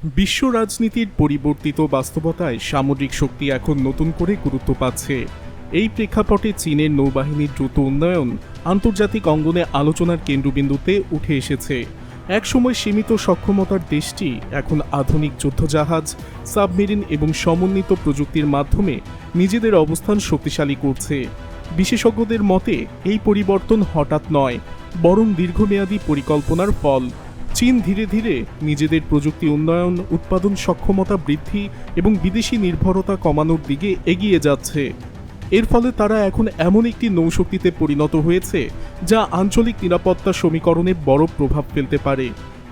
বিশ্ব রাজনীতির পরিবর্তিত বাস্তবতায় সামরিক শক্তি এখন নতুন করে গুরুত্ব পাচ্ছে। এই প্রেক্ষাপটে চীনের নৌবাহিনীর দ্রুত উন্নয়ন আন্তর্জাতিক অঙ্গনে আলোচনার কেন্দ্রবিন্দুতে উঠে এসেছে। একসময় সীমিত সক্ষমতার দেশটি এখন আধুনিক যুদ্ধজাহাজ, সাবমেরিন এবং সমন্বিত প্রযুক্তির মাধ্যমে নিজেদের অবস্থান শক্তিশালী করছে। বিশেষজ্ঞদের মতে এই পরিবর্তন হঠাৎ নয়, বরং দীর্ঘমেয়াদী পরিকল্পনার ফল। চীন ধীরে ধীরে নিজেদের প্রযুক্তি উন্নয়ন, উৎপাদন সক্ষমতা বৃদ্ধি এবং বিদেশি নির্ভরতা কমানোর দিকে এগিয়ে যাচ্ছে। এর ফলে তারা এখন এমন একটি নৌশক্তিতে পরিণত হয়েছে যা আঞ্চলিক নিরাপত্তা সমীকরণে বড় প্রভাব ফেলতে পারে।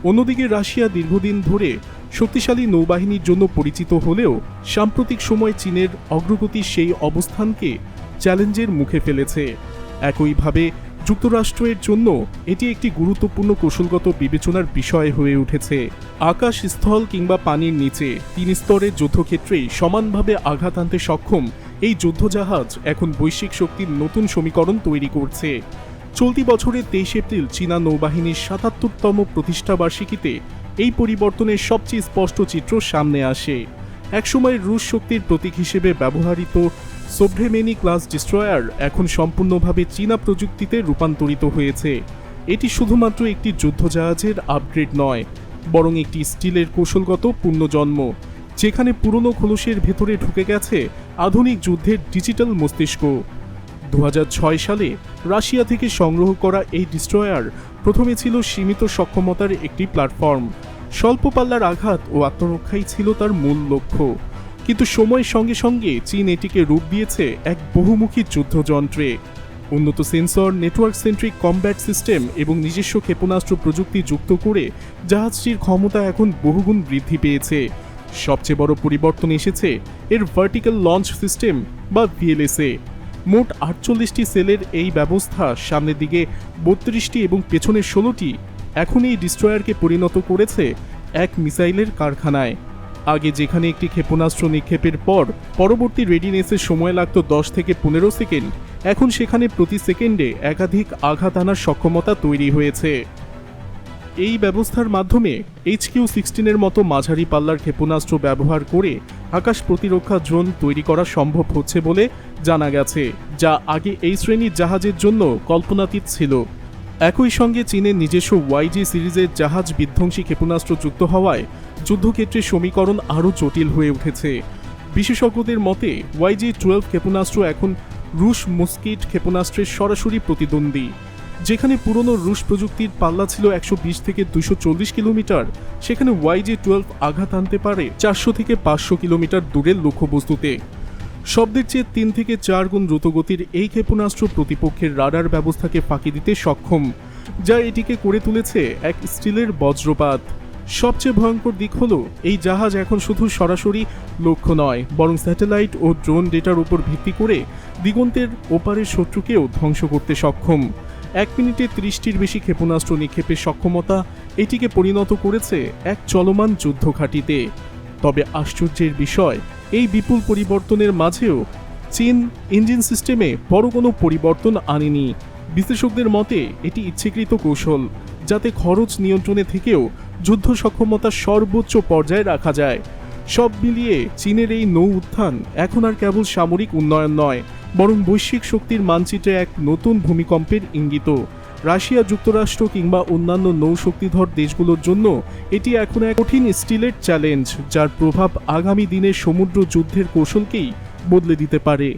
অন্যদিকে রাশিয়া দীর্ঘদিন ধরে শক্তিশালী নৌবাহিনীর জন্য পরিচিত হলেও সাম্প্রতিক সময় চীনের অগ্রগতি সেই অবস্থানকে চ্যালেঞ্জের মুখে ফেলেছে। একইভাবে যুক্তরাষ্ট্রের জন্য এটি একটি গুরুত্বপূর্ণ কৌশলগত বিবেচনার বিষয় হয়ে উঠেছে। আকাশ, স্থল কিংবা পানির নিচে ৩ স্তরের যুদ্ধক্ষেত্রেই সমানভাবে আঘাত আনতে সক্ষম এই যুদ্ধজাহাজ এখন বৈশ্বিক শক্তির নতুন সমীকরণ তৈরি করছে। চলতি বছরের ২৩ এপ্রিল চীনা নৌবাহিনীর ৭৭তম প্রতিষ্ঠাবার্ষিকীতে এই পরিবর্তনের সবচেয়ে স্পষ্ট চিত্র সামনে আসে। একসময় রুশ শক্তির প্রতীক হিসেবে ব্যবহৃত সোভ্রেমেনি ক্লাস ডিস্ট্রয়ার এখন সম্পূর্ণভাবে চীনা প্রযুক্তিতে রূপান্তরিত হয়েছে। এটি শুধুমাত্র একটি যুদ্ধজাহাজের আপগ্রেড নয়, বরং একটি স্টিলের কৌশলগত পুনর্জন্ম, যেখানে পুরনো খোলসের ভেতরে ঢুকে গেছে আধুনিক যুদ্ধের ডিজিটাল মস্তিষ্ক। ২০০৬ সালে রাশিয়া থেকে সংগ্রহ করা এই ডিস্ট্রয়ার প্রথমে ছিল সীমিত সক্ষমতার একটি প্ল্যাটফর্ম। স্বল্প পাল্লার আঘাত ও আত্মরক্ষাই ছিল তার মূল লক্ষ্য। কিন্তু সময়ের সঙ্গে সঙ্গে চীন এটিকে রূপ দিয়েছে এক বহুমুখী যুদ্ধযন্ত্রে। উন্নত sensor, network centric combat system এবং নিজস্ব ক্ষেপণাস্ত্র প্রযুক্তি যুক্ত করে জাহাজটির ক্ষমতা এখন বহুগুণ বৃদ্ধি পেয়েছে। সবচেয়ে বড় পরিবর্তন এসেছে এর ভার্টিক্যাল লঞ্চ সিস্টেম বা ভিএলএসএ। মোট ৪৮টি সেলের এই ব্যবস্থা, সামনের দিকে ৩২টি এবং পেছনের ১৬টি, এখন এই ডিস্ট্রয়ারকে পরিণত করেছে এক মিসাইলের কারখানায়। আগে যেখানে একটি ক্ষেপণাস্ত্র নিক্ষেপের পর পরবর্তী রেডিনেসের সময় লাগত ১০ থেকে ১৫ সেকেন্ড, এখন সেখানে প্রতি সেকেন্ডে একাধিক আঘাত আনার সক্ষমতা তৈরি হয়েছে। এই ব্যবস্থার মাধ্যমে HQ-16-এর মতো মাঝারি পাল্লার ক্ষেপণাস্ত্র ব্যবহার করে আকাশ প্রতিরক্ষা ড্রোন তৈরি করা সম্ভব হচ্ছে বলে জানা গেছে, যা আগে এই শ্রেণীর জাহাজের জন্য কল্পনাতীত ছিল। একই সঙ্গে চীনের নিজস্ব YG সিরিজের জাহাজ বিধ্বংসী ক্ষেপণাস্ত্র যুক্ত হওয়ায় যুদ্ধক্ষেত্রের সমীকরণ আরও জটিল হয়ে উঠেছে। বিশেষজ্ঞদের মতে YG-12 ক্ষেপণাস্ত্র এখন রুশ মস্কিট ক্ষেপণাস্ত্রের সরাসরি প্রতিদ্বন্দ্বী। যেখানে পুরনো রুশ প্রযুক্তির পাল্লা ছিল ১২০ থেকে ২৪০ কিলোমিটার, সেখানে YG-12 আঘাত আনতে পারে ৪০০ থেকে ৫০০ কিলোমিটার দূরের লক্ষ্যবস্তুতে। শব্দের চেয়ে ৩ থেকে ৪ গুণ দ্রুতগতির এই ক্ষেপণাস্ত্র প্রতিপক্ষের রাডার ব্যবস্থাকে ফাঁকি দিতে সক্ষম, যা এটিকে করে তুলেছে এক স্টিলের বজ্রপাত। সবচেয়ে ভয়ঙ্কর দিক হলো এই জাহাজ এখন শুধু সরাসরি লক্ষ্য নয়, বরং স্যাটেলাইট ও ড্রোন ডেটার উপর ভিত্তি করে দিগন্তের ওপারের শত্রুকেও ধ্বংস করতে সক্ষম। ১ মিনিটে ৩০টির বেশি ক্ষেপণাস্ত্র নিক্ষেপের সক্ষমতা এটিকে পরিণত করেছে এক চলমান যুদ্ধঘাঁটিতে। তবে আশ্চর্যের বিষয়, এই বিপুল পরিবর্তনের মাঝেও চীন ইঞ্জিন সিস্টেমে বড় কোনো পরিবর্তন আনেনি। বিশ্লেষকদের মতে এটি ইচ্ছাকৃত কৌশল, যাতে খরচ নিয়ন্ত্রণে থেকেও যুদ্ধ সক্ষমতা সর্বোচ্চ পর্যায়ে রাখা যায়। সব মিলিয়ে চীনের এই নৌ উত্থান এখন আর কেবল সামরিক উন্নয়ন নয়, বরং বৈশ্বিক শক্তির মানচিত্রে এক নতুন ভূমিকম্পের ইঙ্গিত। রাশিয়া, যুক্তরাষ্ট্র কিংবা অন্যান্য নৌশক্তিধর দেশগুলোর জন্য এটি এখন এক কঠিন স্টিলের চ্যালেঞ্জ, যার প্রভাব আগামী দিনের সমুদ্র যুদ্ধের কৌশলকেই বদলে দিতে পারে।